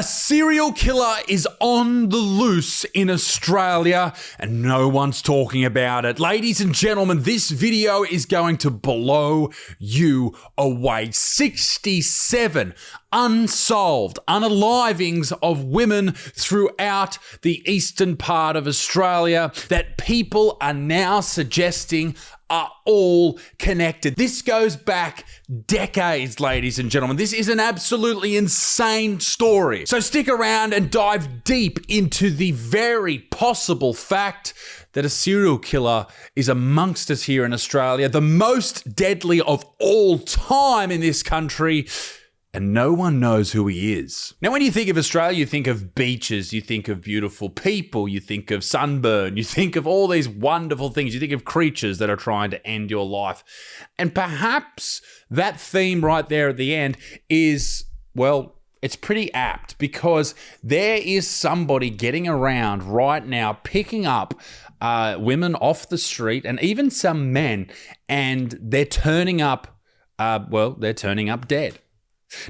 A serial killer is on the loose in Australia and no one's talking about it. Ladies and gentlemen, this video is going to blow you away. 67 unsolved unalivings of women throughout the eastern part of Australia that people are now suggesting are all connected. This goes back decades, ladies and gentlemen. This is an absolutely insane story. So stick around and dive deep into the very possible fact that a serial killer is amongst us here in Australia, the most deadly of all time in this country, and no one knows who he is. Now, when you think of Australia, you think of beaches, you think of beautiful people, you think of sunburn, you think of all these wonderful things, you think of creatures that are trying to end your life. And perhaps that theme right there at the end is, well, it's pretty apt because there is somebody getting around right now picking up women off the street and even some men, and they're turning up, they're turning up dead.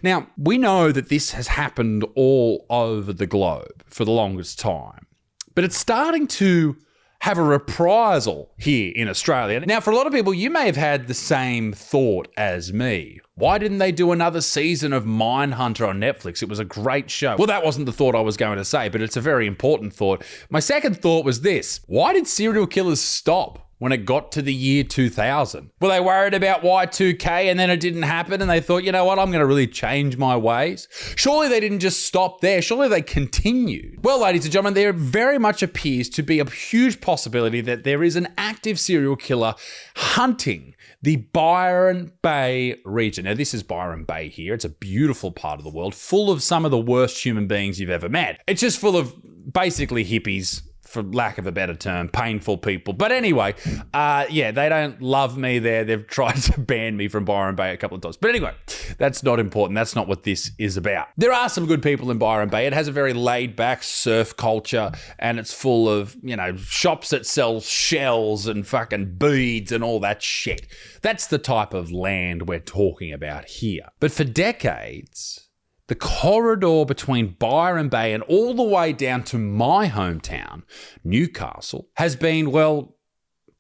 Now, we know that this has happened all over the globe for the longest time, but it's starting to have a reprisal here in Australia. Now, for a lot of people, you may have had the same thought as me. Why didn't they do another season of Mindhunter on Netflix? It was a great show. Well, that wasn't the thought I was going to say, but it's a very important thought. My second thought was this: why did serial killers stop when it got to the year 2000? Were they worried about Y2K and then it didn't happen and they thought, you know what, I'm going to really change my ways? Surely they didn't just stop there. Surely they continued. Well, ladies and gentlemen, there very much appears to be a huge possibility that there is an active serial killer hunting the Byron Bay region. Now, this is Byron Bay here. It's a beautiful part of the world, full of some of the worst human beings you've ever met. It's just full of basically hippies, for lack of a better term, painful people. But anyway, they don't love me there. They've tried to ban me from Byron Bay a couple of times. But anyway, that's not important. That's not what this is about. There are some good people in Byron Bay. It has a very laid-back surf culture, and it's full of, shops that sell shells and fucking beads and all that shit. That's the type of land we're talking about here. But for decades, the corridor between Byron Bay and all the way down to my hometown, Newcastle, has been,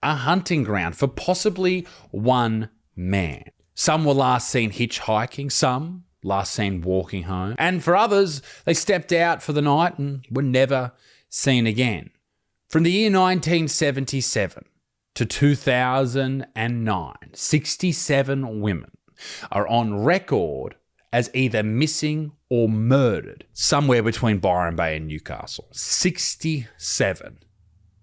a hunting ground for possibly one man. Some were last seen hitchhiking, some last seen walking home, and for others, they stepped out for the night and were never seen again. From the year 1977 to 2009, 67 women are on record as either missing or murdered somewhere between Byron Bay and Newcastle. 67.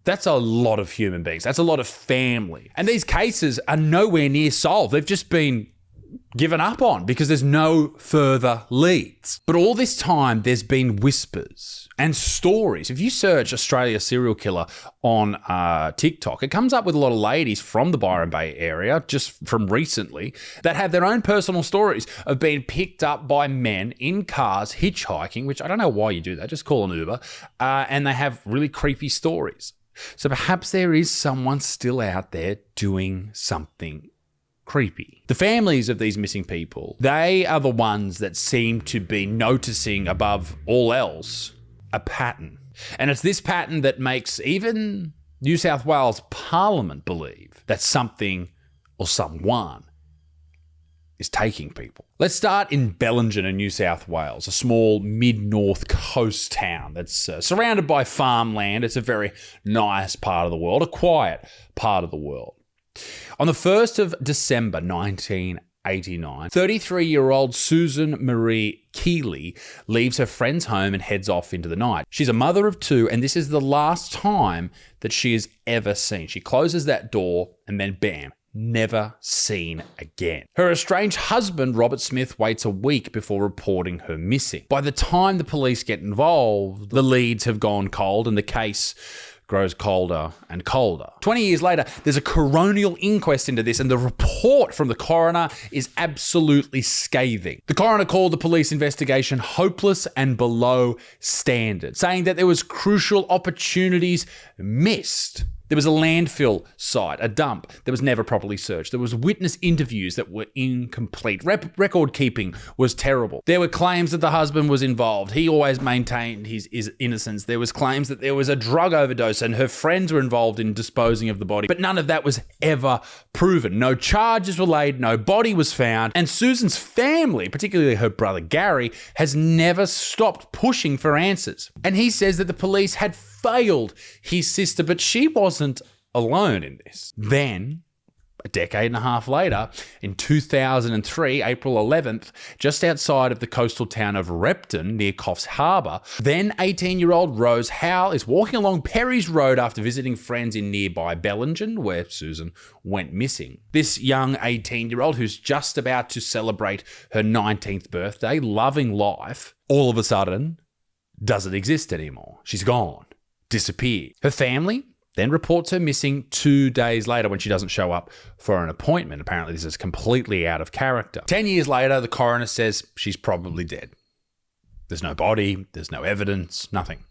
That's a lot of human beings. That's a lot of family. And these cases are nowhere near solved. They've just been given up on because there's no further leads. But all this time, there's been whispers and stories. If you search Australia serial killer on TikTok, it comes up with a lot of ladies from the Byron Bay area, just from recently, that have their own personal stories of being picked up by men in cars hitchhiking, which I don't know why you do that, just call an Uber, and they have really creepy stories. So perhaps there is someone still out there doing something creepy. The families of these missing people, they are the ones that seem to be noticing above all else a pattern. And it's this pattern that makes even New South Wales Parliament believe that something or someone is taking people. Let's start in Bellingen in New South Wales, a small mid-north coast town that's surrounded by farmland. It's a very nice part of the world, a quiet part of the world. On the 1st of December 1989, 33-year-old Susan Marie Keeley leaves her friend's home and heads off into the night. She's a mother of two, and this is the last time that she is ever seen. She closes that door and then bam, never seen again. Her estranged husband, Robert Smith, waits a week before reporting her missing. By the time the police get involved, the leads have gone cold and the case grows colder and colder. 20 years later, there's a coronial inquest into this, and the report from the coroner is absolutely scathing. The coroner called the police investigation hopeless and below standard, saying that there was crucial opportunities missed There was a landfill site, a dump that was never properly searched. There was witness interviews that were incomplete. Record keeping was terrible. There were claims that the husband was involved. He always maintained his innocence. There was claims that there was a drug overdose and her friends were involved in disposing of the body. But none of that was ever proven. No charges were laid, no body was found. And Susan's family, particularly her brother Gary, has never stopped pushing for answers. And he says that the police had failed his sister, but she wasn't alone in this. Then, a decade and a half later, in 2003, April 11th, just outside of the coastal town of Repton near Coffs Harbour, then 18-year-old Rose Howell is walking along Perry's Road after visiting friends in nearby Bellingen, where Susan went missing. This young 18-year-old who's just about to celebrate her 19th birthday, loving life, all of a sudden doesn't exist anymore. She's gone. Disappeared. Her family then reports her missing 2 days later when she doesn't show up for an appointment. Apparently, this is completely out of character. 10 years later, the coroner says she's probably dead. There's no body, there's no evidence, nothing.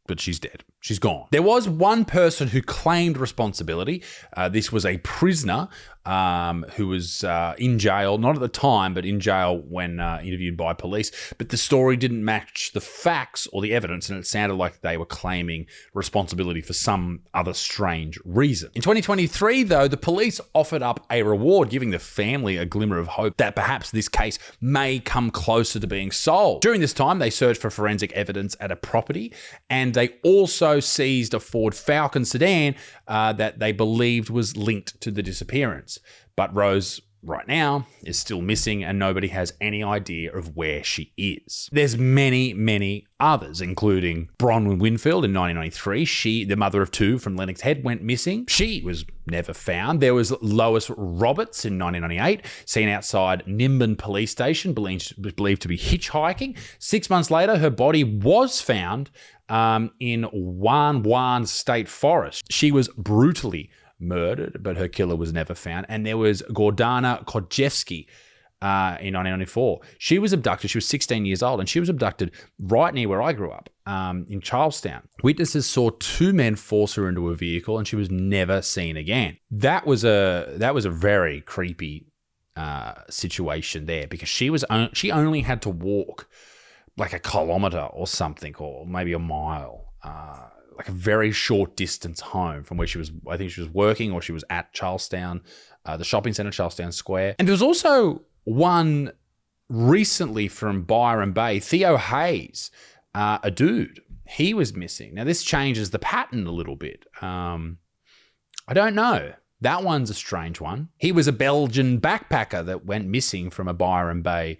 But she's dead. She's gone. There was one person who claimed responsibility. This was a prisoner who was in jail, not at the time, but in jail when interviewed by police. But the story didn't match the facts or the evidence, and it sounded like they were claiming responsibility for some other strange reason. In 2023, though, the police offered up a reward, giving the family a glimmer of hope that perhaps this case may come closer to being solved. During this time, they searched for forensic evidence at a property, and they also seized a Ford Falcon sedan that they believed was linked to the disappearance. But Rose, right now, is still missing and nobody has any idea of where she is. There's many, many others, including Bronwyn Winfield in 1993. She, the mother of two from Lennox Head, went missing. She was never found. There was Lois Roberts in 1998, seen outside Nimbin Police Station, believed to be hitchhiking. 6 months later, her body was found in Wan Wan State Forest. She was brutally murdered, but her killer was never found. And there was Gordana Kodjevsky in 1994. She was abducted. She was 16 years old, and she was abducted right near where I grew up, in Charlestown. Witnesses saw two men force her into a vehicle, and she was never seen again. That was a very creepy situation there, because she only had to walk like a kilometre or something, or maybe a mile, like a very short distance home from where she was. I think she was working, or she was at Charlestown, the shopping centre, Charlestown Square. And there was also one recently from Byron Bay, Theo Hayes, a dude. He was missing. Now, this changes the pattern a little bit. I don't know. That one's a strange one. He was a Belgian backpacker that went missing from a Byron Bay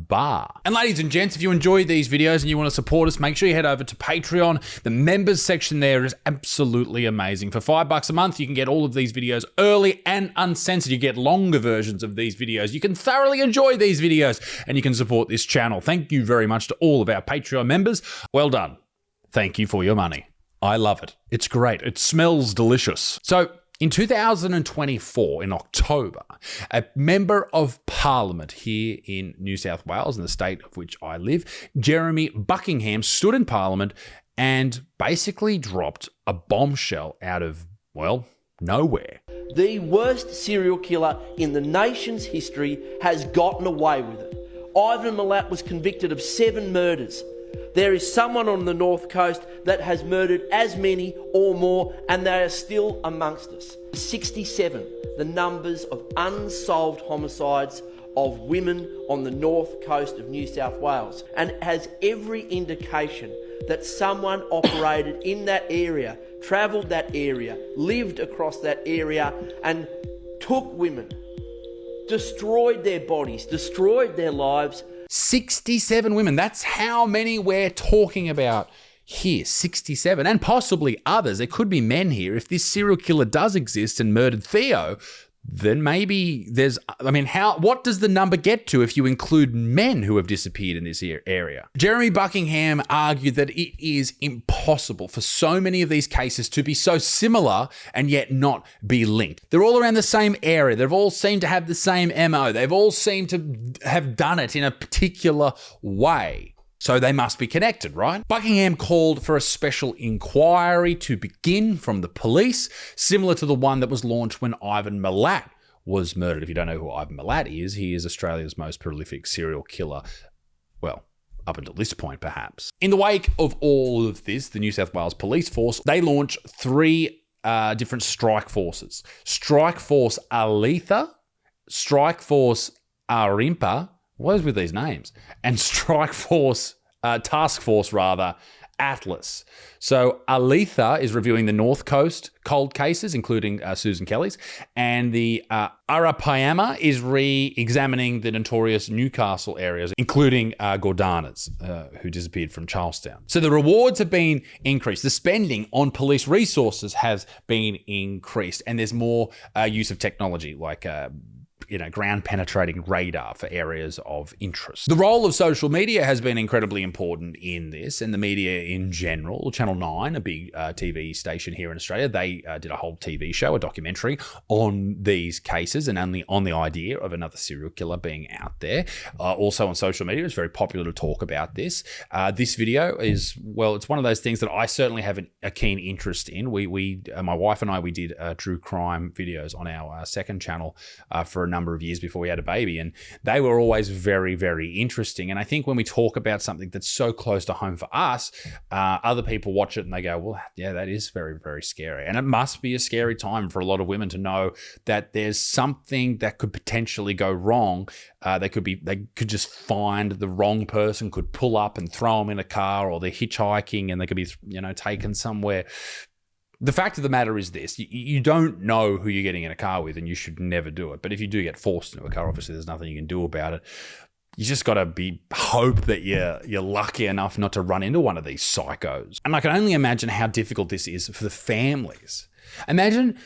bar. And ladies and gents, if you enjoy these videos and you want to support us, make sure you head over to Patreon. The members section there is absolutely amazing. For $5 a month, you can get all of these videos early and uncensored. You get longer versions of these videos. You can thoroughly enjoy these videos and you can support this channel. Thank you very much to all of our Patreon members. Well done. Thank you for your money. I love it. It's great. It smells delicious. So, in 2024, in October, a member of Parliament here in New South Wales, in the state of which I live, Jeremy Buckingham, stood in Parliament and basically dropped a bombshell out of, well, nowhere. The worst serial killer in the nation's history has gotten away with it. Ivan Milat was convicted of 7 murders. There is someone on the North Coast that has murdered as many or more, and they are still amongst us. 67, the numbers of unsolved homicides of women on the North Coast of New South Wales, and it has every indication that someone operated in that area, travelled that area, lived across that area, and took women, destroyed their bodies, destroyed their lives. 67 women. That's how many we're talking about here. 67, and possibly others. There could be men here. If this serial killer does exist and murdered Theo, then maybe there's, what does the number get to if you include men who have disappeared in this area? Jeremy Buckingham argued that it is impossible for so many of these cases to be so similar and yet not be linked. They're all around the same area. They've all seemed to have the same MO. They've all seemed to have done it in a particular way. So they must be connected, right? Buckingham called for a special inquiry to begin from the police, similar to the one that was launched when Ivan Milat was murdered. If you don't know who Ivan Milat is, he is Australia's most prolific serial killer. Well, up until this point, perhaps. In the wake of all of this, the New South Wales Police Force, they launched 3 different strike forces. Strike Force Aletha, Strike Force Arimpa, what is with these names? And Strike Force, Task Force rather, Atlas. So Aletha is reviewing the North Coast cold cases, including Susan Kelly's, and the Arapaima is re-examining the notorious Newcastle areas, including Gordana's, who disappeared from Charlestown. So the rewards have been increased. The spending on police resources has been increased, and there's more use of technology like ground penetrating radar for areas of interest. The role of social media has been incredibly important in this, and the media in general. Channel 9, a big TV station here in Australia, they did a whole TV show, a documentary on these cases and only on the idea of another serial killer being out there. Also on social media, it's very popular to talk about this. This video is, well, it's one of those things that I certainly have a keen interest in. My wife and I, we did true crime videos on our second channel for a number of years before we had a baby, and they were always very, very interesting. And I think when we talk about something that's so close to home for us, other people watch it and they go, well, yeah, that is very, very scary. And it must be a scary time for a lot of women to know that there's something that could potentially go wrong. They could just find the wrong person, could pull up and throw them in a car, or they're hitchhiking and they could be, taken somewhere. The fact of the matter is this: you don't know who you're getting in a car with, and you should never do it. But if you do get forced into a car, obviously there's nothing you can do about it. You just got to hope that you're lucky enough not to run into one of these psychos. And I can only imagine how difficult this is for the families. Imagine,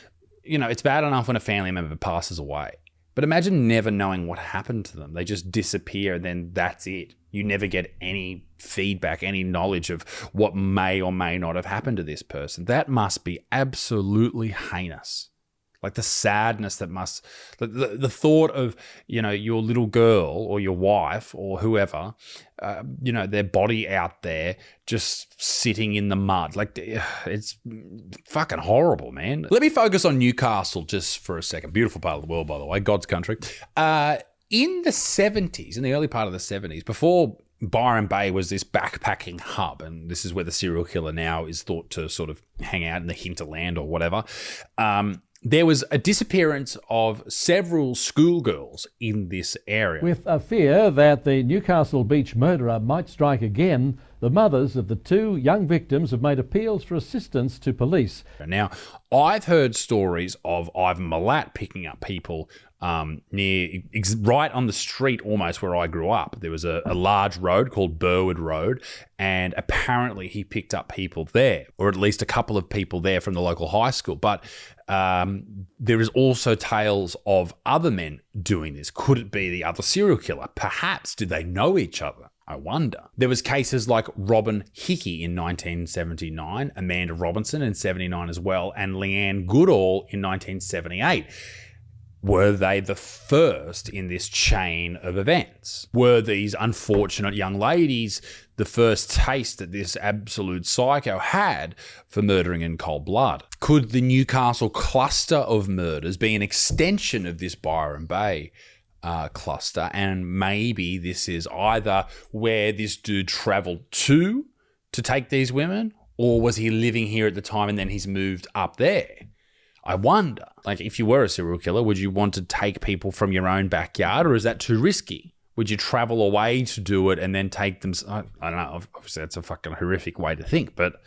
it's bad enough when a family member passes away, but imagine never knowing what happened to them. They just disappear, and then that's it. You never get any feedback, any knowledge of what may or may not have happened to this person. That must be absolutely heinous. Like the sadness that the thought of, your little girl or your wife or whoever, their body out there just sitting in the mud. Like, it's fucking horrible, man. Let me focus on Newcastle just for a second. Beautiful part of the world, by the way, God's country. In the 70s, in the early part of the 70s, before Byron Bay was this backpacking hub, and this is where the serial killer now is thought to sort of hang out in the hinterland or whatever, there was a disappearance of several schoolgirls in this area. With a fear that the Newcastle beach murderer might strike again, the mothers of the 2 young victims have made appeals for assistance to police. Now, I've heard stories of Ivan Milat picking up people right on the street almost where I grew up. There was a large road called Burwood Road, and apparently he picked up people there, or at least a couple of people there from the local high school. But there is also tales of other men doing this. Could it be the other serial killer? Perhaps. Did they know each other? I wonder. There was cases like Robin Hickey in 1979, Amanda Robinson in 79 as well, and Leanne Goodall in 1978. Were they the first in this chain of events? Were these unfortunate young ladies the first taste that this absolute psycho had for murdering in cold blood? Could the Newcastle cluster of murders be an extension of this Byron Bay cluster, and maybe this is either where this dude traveled to take these women, or was he living here at the time and then he's moved up there? I wonder, like, if you were a serial killer, would you want to take people from your own backyard, or is that too risky? Would you travel away to do it and then take them? I don't know. Obviously, that's a fucking horrific way to think, but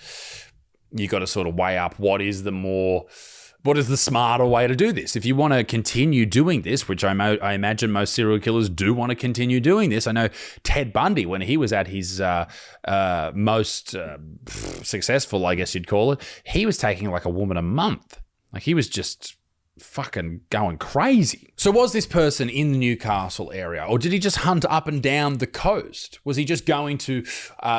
you got to sort of weigh up what is the smarter way to do this. If you want to continue doing this, which I imagine most serial killers do want to continue doing this. I know Ted Bundy, when he was at his most successful, I guess you'd call it, he was taking like a woman a month. Like, he was just fucking going crazy. So was this person in the Newcastle area, or did he just hunt up and down the coast? Was he just going to,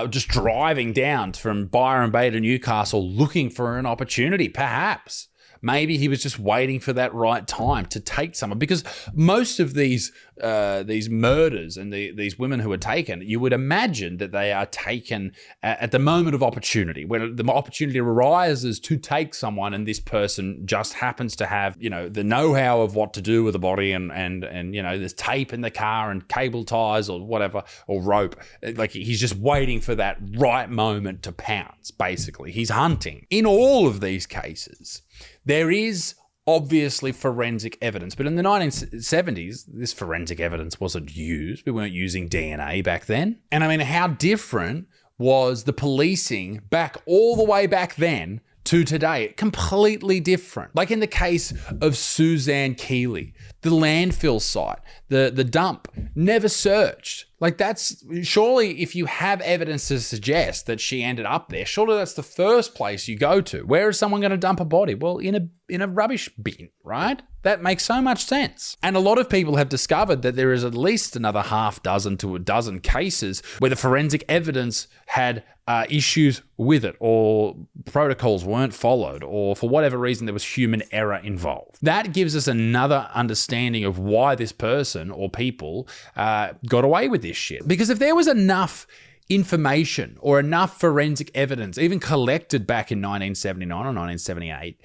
just driving down from Byron Bay to Newcastle looking for an opportunity? Perhaps. Maybe he was just waiting for that right time to take someone, because most of these murders and these women who are taken, you would imagine that they are taken at the moment of opportunity, when the opportunity arises to take someone, and this person just happens to have, the know-how of what to do with the body, and there's tape in the car and cable ties or whatever, or rope. Like, he's just waiting for that right moment to pounce, basically. He's hunting. In all of these cases, there is obviously forensic evidence, but in the 1970s, this forensic evidence wasn't used. We weren't using DNA back then. And I mean, how different was the policing all the way back then to today? Completely different. Like in the case of Suzanne Keeley, the landfill site, the dump, never searched. Like, that's surely, if you have evidence to suggest that she ended up there, surely that's the first place you go to. Where is someone going to dump a body? Well, in a rubbish bin, right? That makes so much sense. And a lot of people have discovered that there is at least another half dozen to a dozen cases where the forensic evidence had issues with it, or protocols weren't followed, or for whatever reason there was human error involved. That gives us another understanding of why this person or people got away with this shit. Because if there was enough information or enough forensic evidence, even collected back in 1979 or 1978,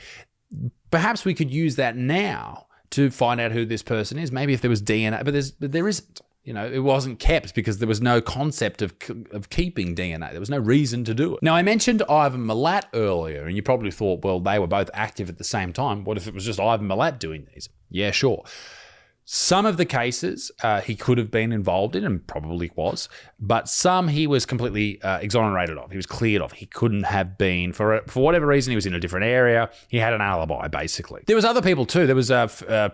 perhaps we could use that now to find out who this person is. Maybe if there was DNA, but there isn't. It wasn't kept because there was no concept of keeping DNA. There was no reason to do it. Now, I mentioned Ivan Milat earlier, and you probably thought, well, they were both active at the same time. What if it was just Ivan Milat doing these? Yeah, sure. Some of the cases he could have been involved in, and probably was, but some he was completely exonerated of. He was cleared of. He couldn't have been, for whatever reason, he was in a different area. He had an alibi, basically. There was other people too. There was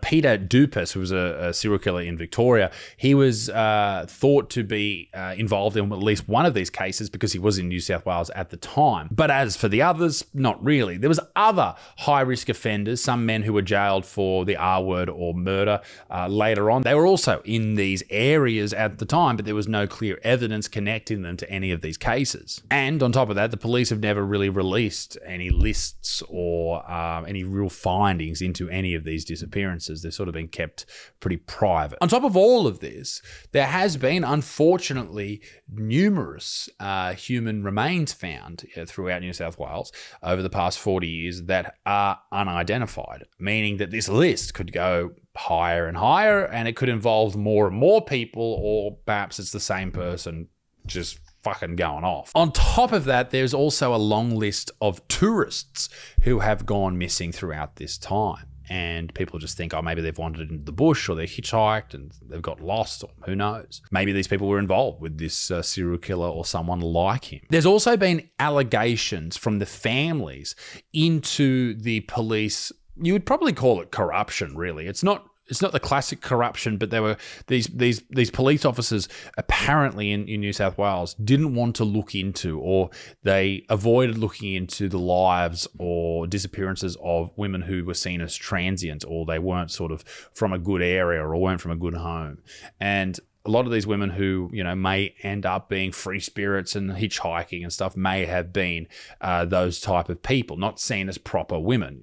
Peter Dupas, who was a serial killer in Victoria. He was thought to be involved in at least one of these cases because he was in New South Wales at the time. But as for the others, not really. There was other high-risk offenders, some men who were jailed for the R word or murder, later on. They were also in these areas at the time, but there was no clear evidence connecting them to any of these cases. And on top of that, the police have never really released any lists or any real findings into any of these disappearances. They've sort of been kept pretty private. On top of all of this, there has been, unfortunately, numerous human remains found throughout New South Wales over the past 40 years that are unidentified, meaning that this list could go higher and higher, and it could involve more and more people, or perhaps it's the same person just fucking going off. On top of that, there's also a long list of tourists who have gone missing throughout this time. And people just think, oh, maybe they've wandered into the bush, or they hitchhiked and they've got lost, or who knows. Maybe these people were involved with this serial killer or someone like him. There's also been allegations from the families into the police. You would probably call it corruption, really. It's not the classic corruption, but there were these police officers apparently in New South Wales didn't want to look into, or they avoided looking into the lives or disappearances of women who were seen as transient, or they weren't sort of from a good area or weren't from a good home. And a lot of these women who, may end up being free spirits and hitchhiking and stuff may have been those type of people, not seen as proper women,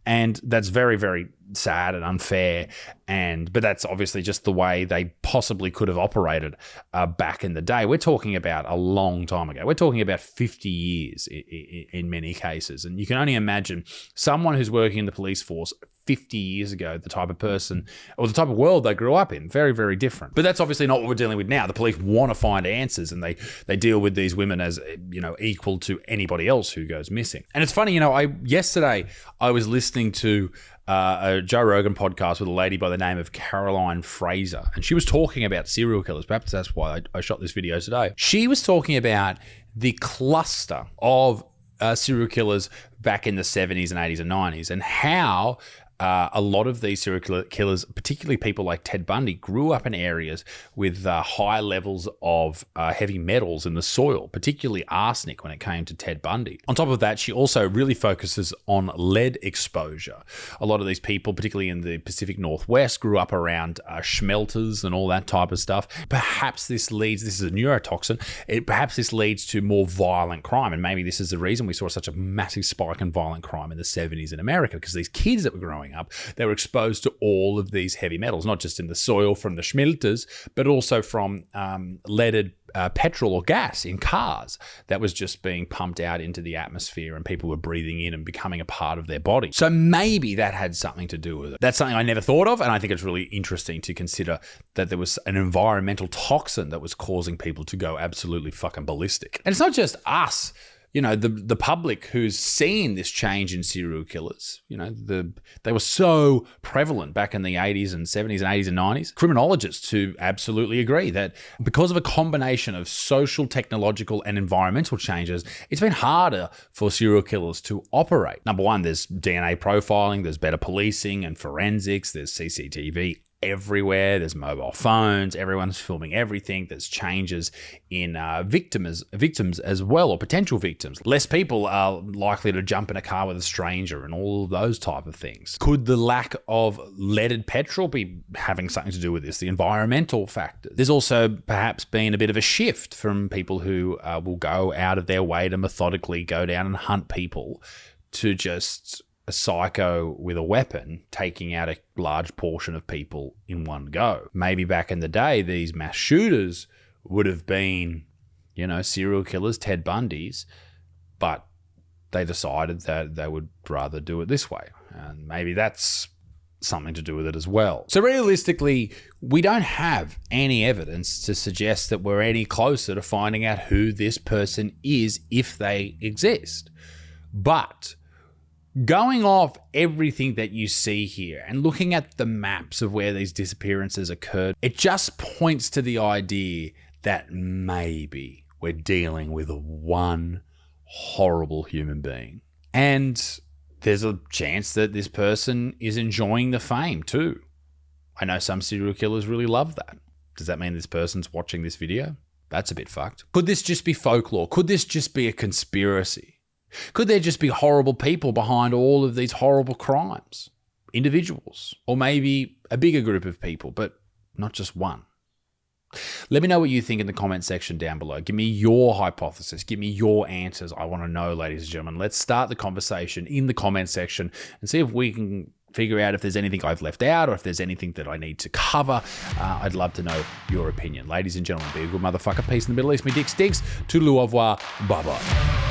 and that's very, very sad and unfair. But that's obviously just the way they possibly could have operated back in the day. We're talking about a long time ago. We're talking about 50 years in many cases. And you can only imagine someone who's working in the police force 50 years ago, the type of person or the type of world they grew up in. Very, very different. But that's obviously not what we're dealing with now. The police want to find answers, and they deal with these women as, equal to anybody else who goes missing. And it's funny, yesterday I was listening to a Joe Rogan podcast with a lady by the name of Caroline Fraser, and she was talking about serial killers. Perhaps that's why I shot this video today. She was talking about the cluster of serial killers back in the 70s and 80s and 90s, and how a lot of these serial killers, particularly people like Ted Bundy, grew up in areas with high levels of heavy metals in the soil, particularly arsenic when it came to Ted Bundy. On top of that, she also really focuses on lead exposure. A lot of these people, particularly in the Pacific Northwest, grew up around smelters and all that type of stuff. Perhaps this is a neurotoxin, perhaps this leads to more violent crime, and maybe this is the reason we saw such a massive spike in violent crime in the 70s in America, because these kids that were growing up, they were exposed to all of these heavy metals, not just in the soil from the schmelters, but also from leaded petrol or gas in cars that was just being pumped out into the atmosphere, and people were breathing in and becoming a part of their body. So maybe that had something to do with it. That's something I never thought of, and I think it's really interesting to consider that there was an environmental toxin that was causing people to go absolutely fucking ballistic. And it's not just us, you know, the public who's seen this change in serial killers. You know, they were so prevalent back in the 80s and 70s and 80s and 90s. Criminologists who absolutely agree that because of a combination of social, technological, and environmental changes, it's been harder for serial killers to operate. Number one, there's DNA profiling, there's better policing and forensics, there's CCTV everywhere, there's mobile phones, everyone's filming everything, there's changes in victims as well, or potential victims. Less people are likely to jump in a car with a stranger and all of those type of things. Could the lack of leaded petrol be having something to do with this? The environmental factors. There's also perhaps been a bit of a shift from people who will go out of their way to methodically go down and hunt people to just a psycho with a weapon taking out a large portion of people in one go. Maybe back in the day, these mass shooters would have been, you know, serial killers, Ted Bundys, but they decided that they would rather do it this way. And maybe that's something to do with it as well. So realistically, we don't have any evidence to suggest that we're any closer to finding out who this person is if they exist. But going off everything that you see here and looking at the maps of where these disappearances occurred, it just points to the idea that maybe we're dealing with one horrible human being. And there's a chance that this person is enjoying the fame too. I know some serial killers really love that. Does that mean this person's watching this video? That's a bit fucked. Could this just be folklore? Could this just be a conspiracy? Could there just be horrible people behind all of these horrible crimes? Individuals, or maybe a bigger group of people, but not just one. Let me know what you think in the comment section down below. Give me your hypothesis. Give me your answers. I want to know, ladies and gentlemen. Let's start the conversation in the comment section and see if we can figure out if there's anything I've left out or if there's anything that I need to cover. I'd love to know your opinion. Ladies and gentlemen, be a good motherfucker. Peace in the Middle East. Me dick sticks. Toodaloo, au revoir. Bye-bye.